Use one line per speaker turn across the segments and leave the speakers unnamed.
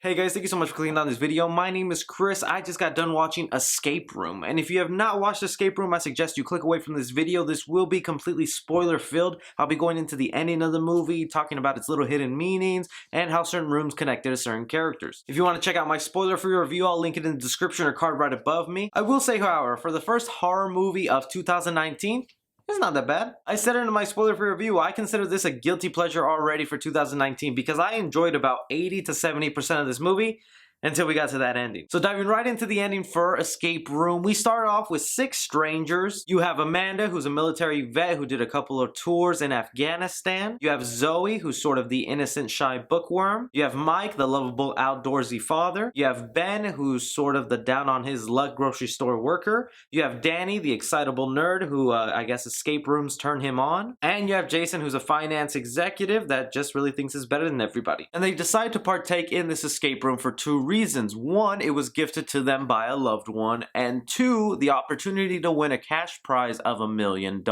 Hey guys, thank you so much for clicking on this video. My name is Chris. I just got done watching Escape Room. And if you have not watched Escape Room, I suggest you click away from this video. This will be completely spoiler filled. I'll be going into the ending of the movie, talking about its little hidden meanings, and how certain rooms connected to certain characters. If you want to check out my spoiler-free review, I'll link it in the description or card right above me. I will say, however, for the first horror movie of 2019, it's not that bad. I said it in my spoiler-free review, I consider this a guilty pleasure already for 2019 because I enjoyed about 80 to 70% of this movie until we got to that ending. So diving right into the ending for Escape Room, we start off with 6 strangers. You have Amanda, who's a military vet who did a couple of tours in Afghanistan. You have Zoe, who's sort of the innocent, shy bookworm. You have Mike, the lovable, outdoorsy father. You have Ben, who's sort of the down-on-his-luck grocery store worker. You have Danny, the excitable nerd who, I guess, escape rooms turn him on. And you have Jason, who's a finance executive that just really thinks is better than everybody. And they decide to partake in this escape room for 2 reasons. One, it was gifted to them by a loved one, and 2, the opportunity to win a cash prize of $1 million.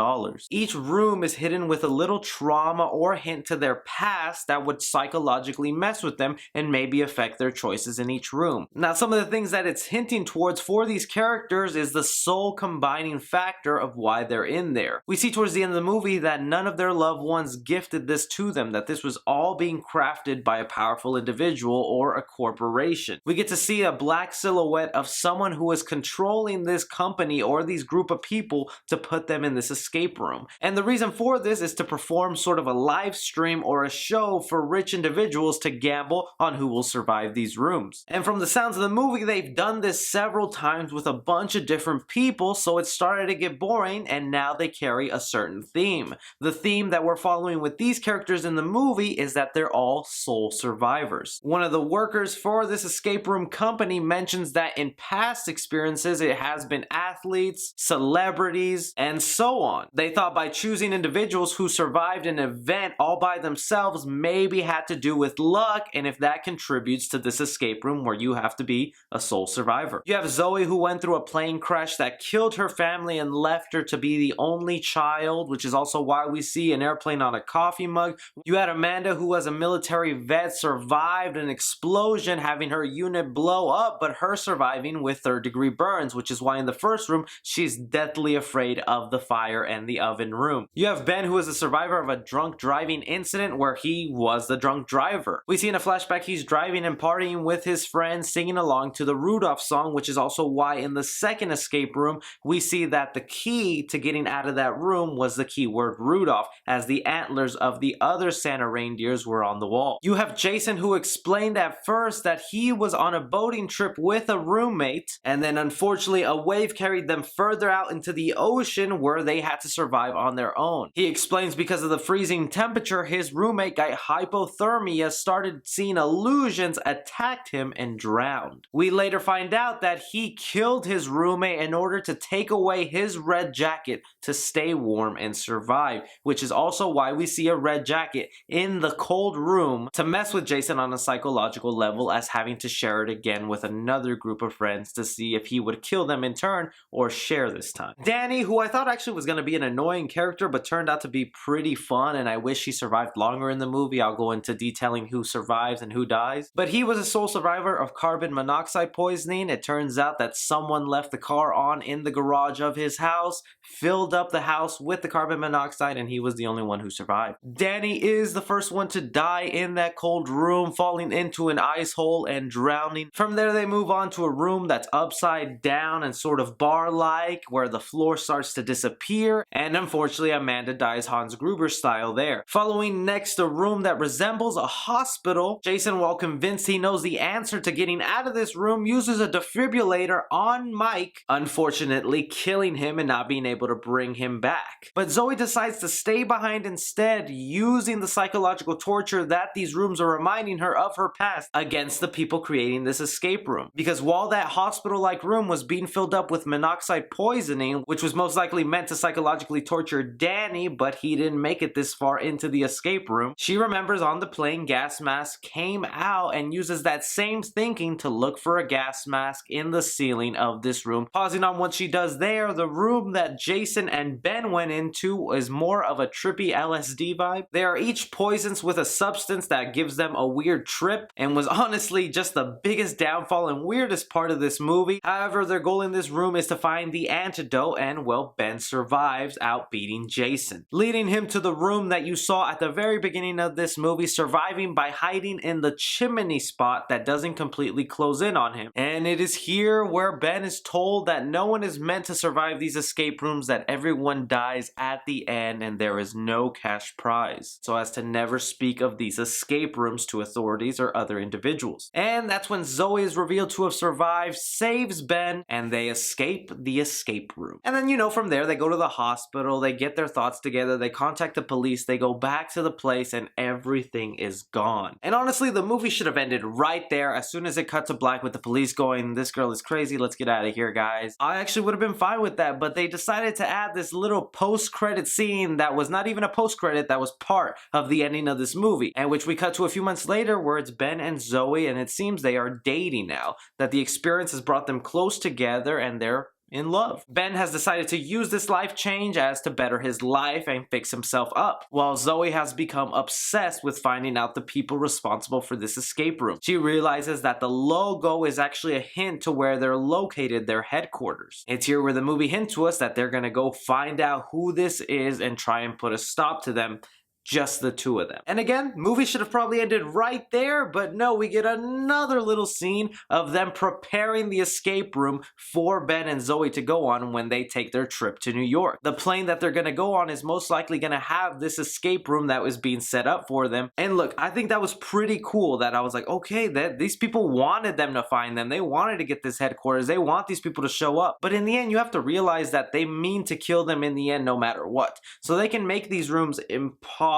Each room is hidden with a little trauma or hint to their past that would psychologically mess with them and maybe affect their choices in each room. Now, some of the things that it's hinting towards for these characters is the sole combining factor of why they're in there. We see towards the end of the movie that none of their loved ones gifted this to them, that this was all being crafted by a powerful individual or a corporation. We get to see a black silhouette of someone who is controlling this company or these group of people to put them in this escape room. And the reason for this is to perform sort of a live stream or a show for rich individuals to gamble on who will survive these rooms. And from the sounds of the movie, they've done this several times with a bunch of different people, so it started to get boring, and now they carry a certain theme. The theme that we're following with these characters in the movie is that they're all sole survivors. One of the workers for this escape room company mentions that in past experiences it has been athletes, celebrities, and so on. They thought by choosing individuals who survived an event all by themselves maybe had to do with luck, and if that contributes to this escape room where you have to be a sole survivor. You have Zoe, who went through a plane crash that killed her family and left her to be the only child, which is also why we see an airplane on a coffee mug. You had Amanda, who was a military vet, survived an explosion, having her unit blow up, but her surviving with 3rd-degree burns, which is why in the first room she's deathly afraid of the fire and the oven room. You have Ben, who is a survivor of a drunk driving incident where he was the drunk driver. We see in a flashback he's driving and partying with his friends, singing along to the Rudolph song, which is also why in the second escape room we see that the key to getting out of that room was the keyword Rudolph, as the antlers of the other Santa reindeers were on the wall. You have Jason, who explained at first that he was on a boating trip with a roommate, and then unfortunately a wave carried them further out into the ocean where they had to survive on their own. He explains because of the freezing temperature, his roommate got hypothermia, started seeing illusions, attacked him, and drowned. We later find out that he killed his roommate in order to take away his red jacket to stay warm and survive, which is also why we see a red jacket in the cold room to mess with Jason on a psychological level, as having to share it again with another group of friends to see if he would kill them in turn or share this time. Danny, who I thought actually was going to be an annoying character but turned out to be pretty fun, and I wish he survived longer in the movie. I'll go into detailing who survives and who dies. But he was a sole survivor of carbon monoxide poisoning. It turns out that someone left the car on in the garage of his house, filled up the house with the carbon monoxide, and he was the only one who survived. Danny is the first one to die in that cold room, falling into an ice hole and drowning. From there they move on to a room that's upside down and sort of bar-like, where the floor starts to disappear, and unfortunately Amanda dies Hans Gruber style there. Following next, a room that resembles a hospital. Jason, while convinced he knows the answer to getting out of this room, uses a defibrillator on Mike, unfortunately killing him and not being able to bring him back. But Zoe decides to stay behind instead, using the psychological torture that these rooms are reminding her of her past against the people creating this escape room. Because while that hospital-like room was being filled up with monoxide poisoning, which was most likely meant to psychologically torture Danny, but he didn't make it this far into the escape room, she remembers on the plane gas mask came out and uses that same thinking to look for a gas mask in the ceiling of this room. Pausing on what she does there, the room that Jason and Ben went into is more of a trippy LSD vibe. They are each poisons with a substance that gives them a weird trip, and was honestly just just the biggest downfall and weirdest part of this movie. However, their goal in this room is to find the antidote, and well, Ben survives out beating Jason, leading him to the room that you saw at the very beginning of this movie, surviving by hiding in the chimney spot that doesn't completely close in on him. And it is here where Ben is told that no one is meant to survive these escape rooms, that everyone dies at the end and there is no cash prize, so as to never speak of these escape rooms to authorities or other individuals. And that's when Zoe is revealed to have survived, saves Ben, and they escape the escape room. And then, you know, from there they go to the hospital, they get their thoughts together, they contact the police, they go back to the place, and everything is gone. And honestly, the movie should have ended right there as soon as it cut to black with the police going, "This girl is crazy, let's get out of here, guys." I actually would have been fine with that, but they decided to add this little post-credit scene that was not even a post-credit, that was part of the ending of this movie, and which we cut to a few months later where it's Ben and Zoe, and it seems they are dating now, that the experience has brought them close together and they're in love. Ben has decided to use this life change as to better his life and fix himself up, while Zoe has become obsessed with finding out the people responsible for this escape room. She realizes that the logo is actually a hint to where they're located, their headquarters. It's here where the movie hints to us that they're gonna go find out who this is and try and put a stop to them. Just the two of them. And again, movie should have probably ended right there, but no, we get another little scene of them preparing the escape room for Ben and Zoe to go on when they take their trip to New York. The plane that they're gonna go on is most likely gonna have this escape room that was being set up for them. And look, I think that was pretty cool that I was like, okay, that these people wanted them to find them. They wanted to get this headquarters. They want these people to show up. But in the end, you have to realize that they mean to kill them in the end no matter what. So they can make these rooms impossible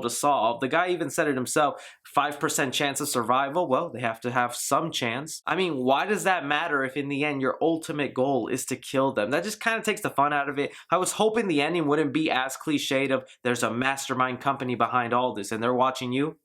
to solve. The guy even said it himself, 5% chance of survival. Well, they have to have some chance. I mean, why does that matter if in the end your ultimate goal is to kill them? That just kind of takes the fun out of it. I was hoping the ending wouldn't be as cliched of there's a mastermind company behind all this and they're watching you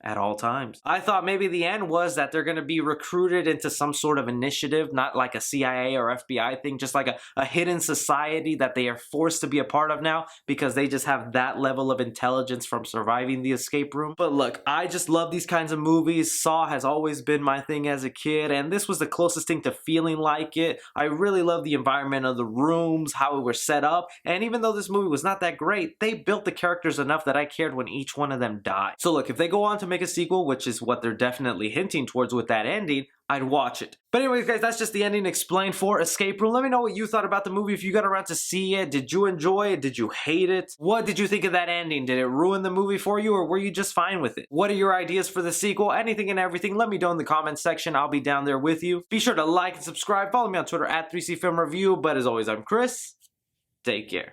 at all times. I thought maybe the end was that they're going to be recruited into some sort of initiative, not like a CIA or FBI thing, just like a hidden society that they are forced to be a part of now because they just have that level of intelligence from surviving the escape room. But look, I just love these kinds of movies. Saw has always been my thing as a kid, and this was the closest thing to feeling like it. I really love the environment of the rooms, how it was set up, and even though this movie was not that great, they built the characters enough that I cared when each one of them died. So look, if they go on to make a sequel, which is what they're definitely hinting towards with that ending, I'd watch it. But anyways, guys, that's just the ending explained for Escape Room. Let me know what you thought about the movie. If you got around to see it, did you enjoy it? Did you hate it? What did you think of that ending? Did it ruin the movie for you, or were you just fine with it? What are your ideas for the sequel? Anything and everything, let me know in the comments section. I'll be down there with you. Be sure to like and subscribe. Follow me on Twitter at 3C Film Review. But as always, I'm Chris. Take care.